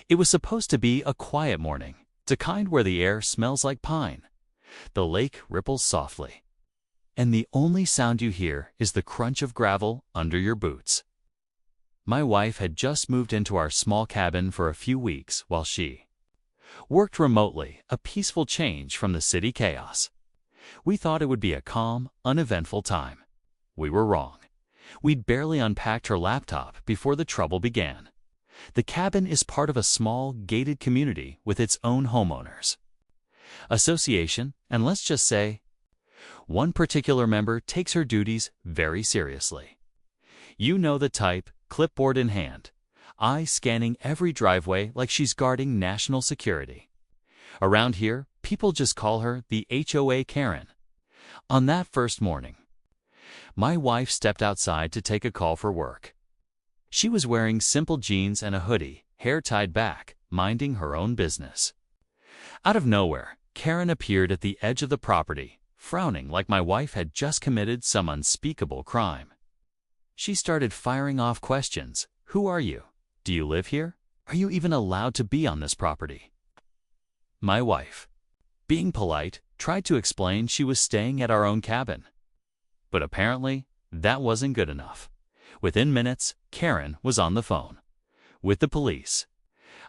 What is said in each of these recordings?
It was supposed to be a quiet morning, the kind where the air smells like pine. The lake ripples softly, and the only sound you hear is the crunch of gravel under your boots. My wife had just moved into our small cabin for a few weeks while she worked remotely, a peaceful change from the city chaos. We thought it would be a calm, uneventful time. We were wrong. We'd barely unpacked her laptop before the trouble began. The cabin is part of a small, gated community with its own homeowners association, and let's just say, one particular member takes her duties very seriously. You know the type, clipboard in hand, eyes scanning every driveway like she's guarding national security. Around here, people just call her the HOA Karen. On that first morning, my wife stepped outside to take a call for work. She was wearing simple jeans and a hoodie, hair tied back, minding her own business. Out of nowhere, Karen appeared at the edge of the property, frowning like my wife had just committed some unspeakable crime. She started firing off questions. Who are you? Do you live here? Are you even allowed to be on this property? My wife, being polite, tried to explain she was staying at our own cabin. But apparently, that wasn't good enough. Within minutes, Karen was on the phone with the police.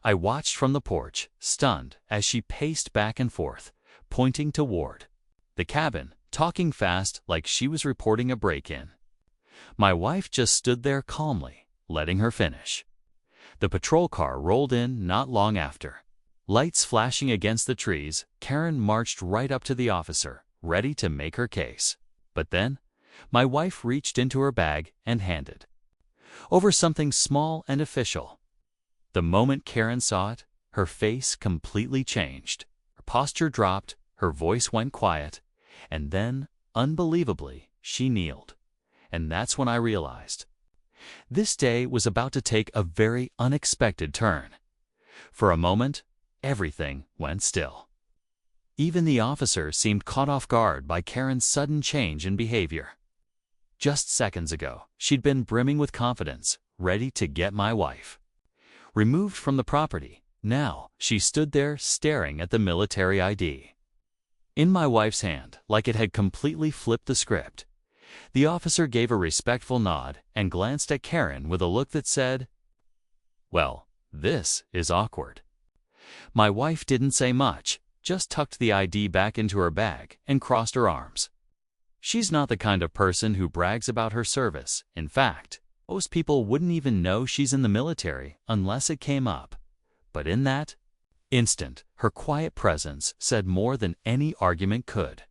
I watched from the porch, stunned, as she paced back and forth, pointing toward the cabin, talking fast like she was reporting a break-in. My wife just stood there calmly, letting her finish. The patrol car rolled in not long after. Lights flashing against the trees, Karen marched right up to the officer, ready to make her case. But then, my wife reached into her bag and handed over something small and official. The moment Karen saw it, her face completely changed. Her posture dropped, her voice went quiet, and then, unbelievably, she kneeled. And that's when I realized this day was about to take a very unexpected turn. For a moment, everything went still. Even the officer seemed caught off guard by Karen's sudden change in behavior. Just seconds ago, she'd been brimming with confidence, ready to get my wife removed from the property. Now, she stood there staring at the military ID in my wife's hand, like it had completely flipped the script. The officer gave a respectful nod and glanced at Karen with a look that said, "Well, this is awkward." My wife didn't say much, just tucked the ID back into her bag and crossed her arms. She's not the kind of person who brags about her service. In fact, most people wouldn't even know she's in the military unless it came up. But in that instant, her quiet presence said more than any argument could.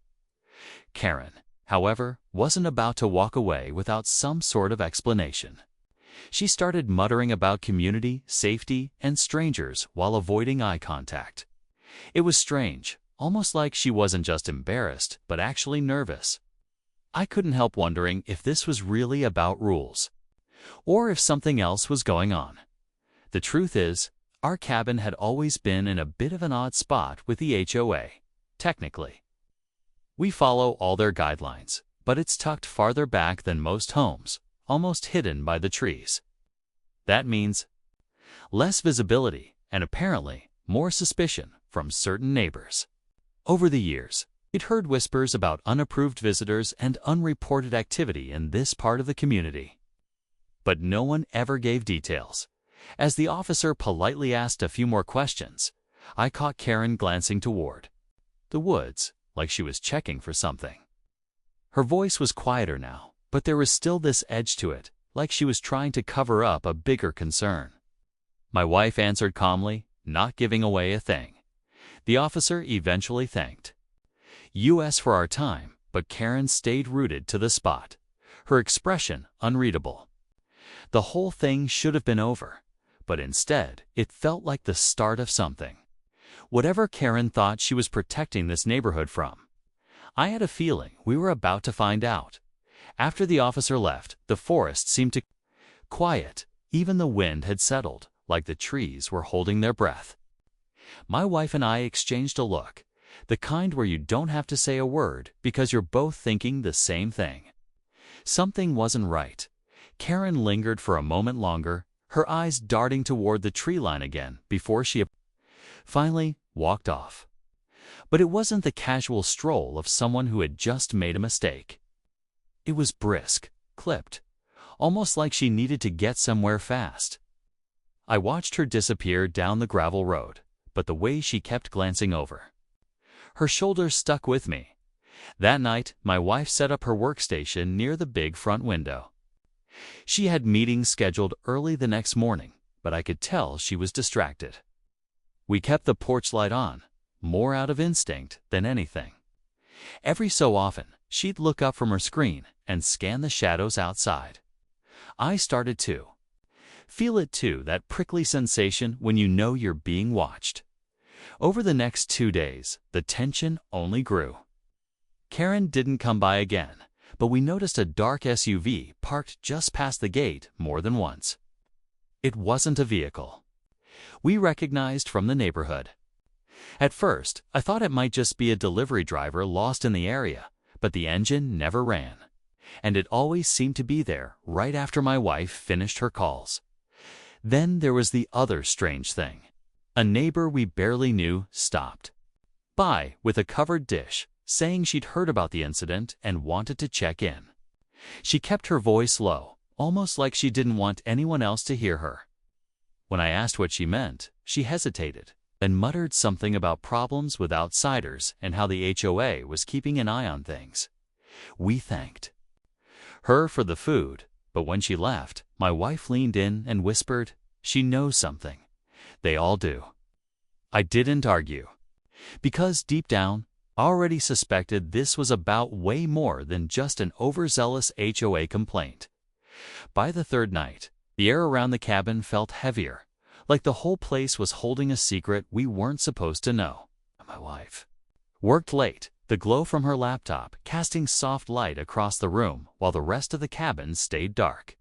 Karen, however, wasn't about to walk away without some sort of explanation. She started muttering about community, safety, and strangers while avoiding eye contact. It was strange, almost like she wasn't just embarrassed, but actually nervous. I couldn't help wondering if this was really about rules, or if something else was going on. The truth is, our cabin had always been in a bit of an odd spot with the HOA. Technically, we follow all their guidelines, but it's tucked farther back than most homes, almost hidden by the trees. That means less visibility and apparently more suspicion from certain neighbors. Over the years, we'd heard whispers about unapproved visitors and unreported activity in this part of the community. But no one ever gave details. As the officer politely asked a few more questions, I caught Karen glancing toward the woods, like she was checking for something. Her voice was quieter now, but there was still this edge to it, like she was trying to cover up a bigger concern. My wife answered calmly, not giving away a thing. The officer eventually thanked us for our time, but Karen stayed rooted to the spot, her expression unreadable. The whole thing should have been over, but instead, it felt like the start of something. Whatever Karen thought she was protecting this neighborhood from, I had a feeling we were about to find out. After the officer left, the forest seemed to quiet. Even the wind had settled, like the trees were holding their breath. My wife and I exchanged a look, the kind where you don't have to say a word because you're both thinking the same thing. Something wasn't right. Karen lingered for a moment longer, her eyes darting toward the tree line again before she finally walked off. But it wasn't the casual stroll of someone who had just made a mistake. It was brisk, clipped, almost like she needed to get somewhere fast. I watched her disappear down the gravel road, but the way she kept glancing over, her shoulders stuck with me. That night, my wife set up her workstation near the big front window. She had meetings scheduled early the next morning, but I could tell she was distracted. We kept the porch light on, more out of instinct than anything. Every so often, she'd look up from her screen and scan the shadows outside. I started to feel it too, that prickly sensation when you know you're being watched. Over the next 2 days, the tension only grew. Karen didn't come by again, but we noticed a dark SUV parked just past the gate more than once. It wasn't a vehicle we recognized from the neighborhood. At first, I thought it might just be a delivery driver lost in the area, but the engine never ran, and it always seemed to be there right after my wife finished her calls. Then there was the other strange thing. A neighbor we barely knew stopped by with a covered dish, saying she'd heard about the incident and wanted to check in. She kept her voice low, almost like she didn't want anyone else to hear her. When I asked what she meant, she hesitated and muttered something about problems with outsiders and how the HOA was keeping an eye on things. We thanked her for the food, but when she left, my wife leaned in and whispered, "She knows something. They all do." I didn't argue, because deep down, I already suspected this was about way more than just an overzealous HOA complaint. By the third night, the air around the cabin felt heavier, like the whole place was holding a secret we weren't supposed to know. My wife worked late, the glow from her laptop casting soft light across the room while the rest of the cabin stayed dark.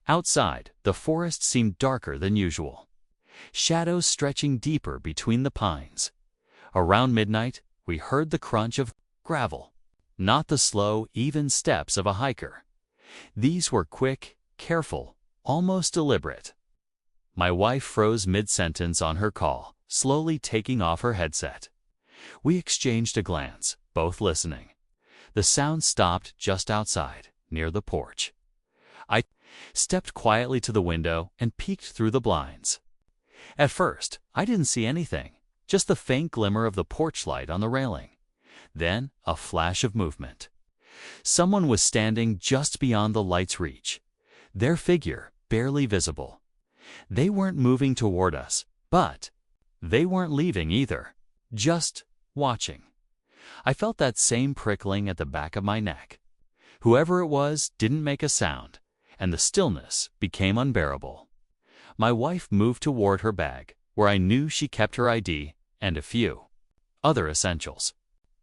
Outside, the forest seemed darker than usual, shadows stretching deeper between the pines. Around midnight, we heard the crunch of gravel, not the slow, even steps of a hiker. These were quick, careful, almost deliberate. My wife froze mid-sentence on her call, slowly taking off her headset. We exchanged a glance, both listening. The sound stopped just outside, near the porch. I stepped quietly to the window and peeked through the blinds. At first, I didn't see anything, just the faint glimmer of the porch light on the railing. Then, a flash of movement. Someone was standing just beyond the light's reach, their figure barely visible. They weren't moving toward us, but they weren't leaving either, just watching. I felt that same prickling at the back of my neck. Whoever it was didn't make a sound, and the stillness became unbearable. My wife moved toward her bag, where I knew she kept her ID and a few other essentials.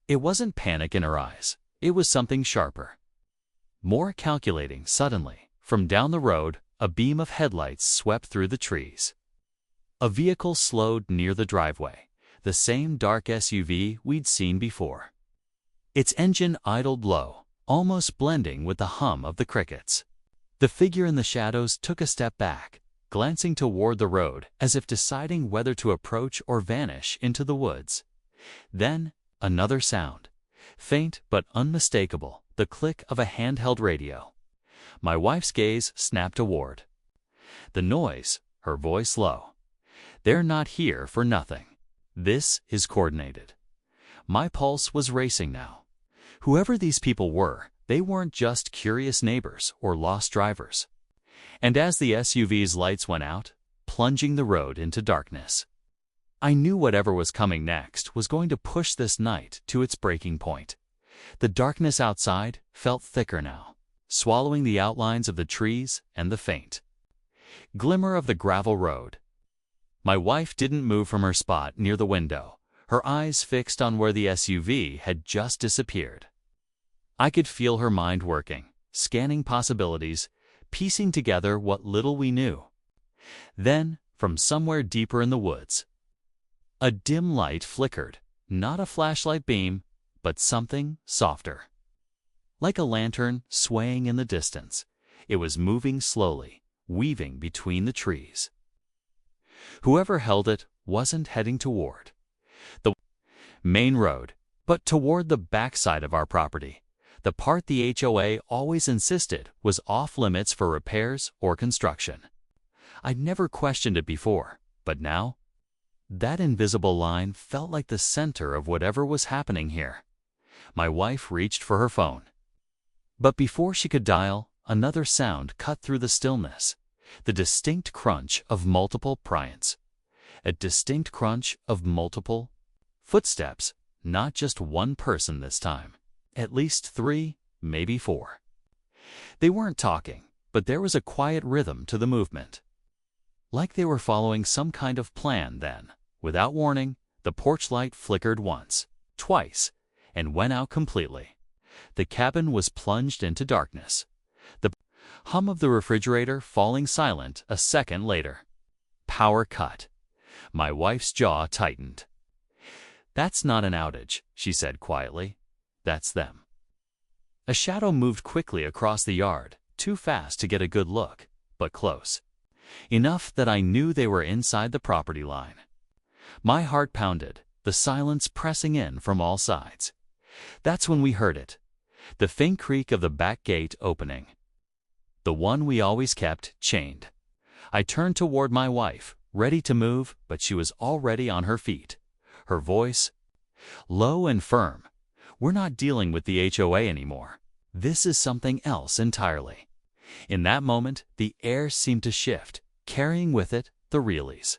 It wasn't panic in her eyes, it was something sharper, more calculating. Suddenly, from down the road, a beam of headlights swept through the trees. A vehicle slowed near the driveway, the same dark SUV we'd seen before. Its engine idled low, almost blending with the hum of the crickets. The figure in the shadows took a step back, glancing toward the road as if deciding whether to approach or vanish into the woods. Then, another sound, faint but unmistakable, the click of a handheld radio. My wife's gaze snapped toward the noise, her voice low. "They're not here for nothing. This is coordinated." My pulse was racing now. Whoever these people were, they weren't just curious neighbors or lost drivers. And as the SUV's lights went out, plunging the road into darkness, I knew whatever was coming next was going to push this night to its breaking point. The darkness outside felt thicker now, swallowing the outlines of the trees and the faint glimmer of the gravel road. My wife didn't move from her spot near the window, her eyes fixed on where the SUV had just disappeared. I could feel her mind working, scanning possibilities, piecing together what little we knew. Then, from somewhere deeper in the woods, a dim light flickered, not a flashlight beam, but something softer. Like a lantern swaying in the distance, it was moving slowly, weaving between the trees. Whoever held it wasn't heading toward the main road, but toward the backside of our property, the part the HOA always insisted was off-limits for repairs or construction. I'd never questioned it before, but now, that invisible line felt like the center of whatever was happening here. My wife reached for her phone. But before she could dial, another sound cut through the stillness. The distinct crunch of multiple pryings. A distinct crunch of multiple footsteps, not just one person this time. At least 3, maybe 4. They weren't talking, but there was a quiet rhythm to the movement. Like they were following some kind of plan then. Without warning, the porch light flickered once, twice, and went out completely. The cabin was plunged into darkness. The hum of the refrigerator falling silent a second later. Power cut. My wife's jaw tightened. "That's not an outage," she said quietly. "That's them." A shadow moved quickly across the yard, too fast to get a good look, but close. Enough that I knew they were inside the property line. My heart pounded, the silence pressing in from all sides. That's when we heard it. The faint creak of the back gate opening. The one we always kept chained. I turned toward my wife, ready to move, but she was already on her feet. Her voice, low and firm. "We're not dealing with the HOA anymore. This is something else entirely." In that moment, the air seemed to shift, carrying with it the realities.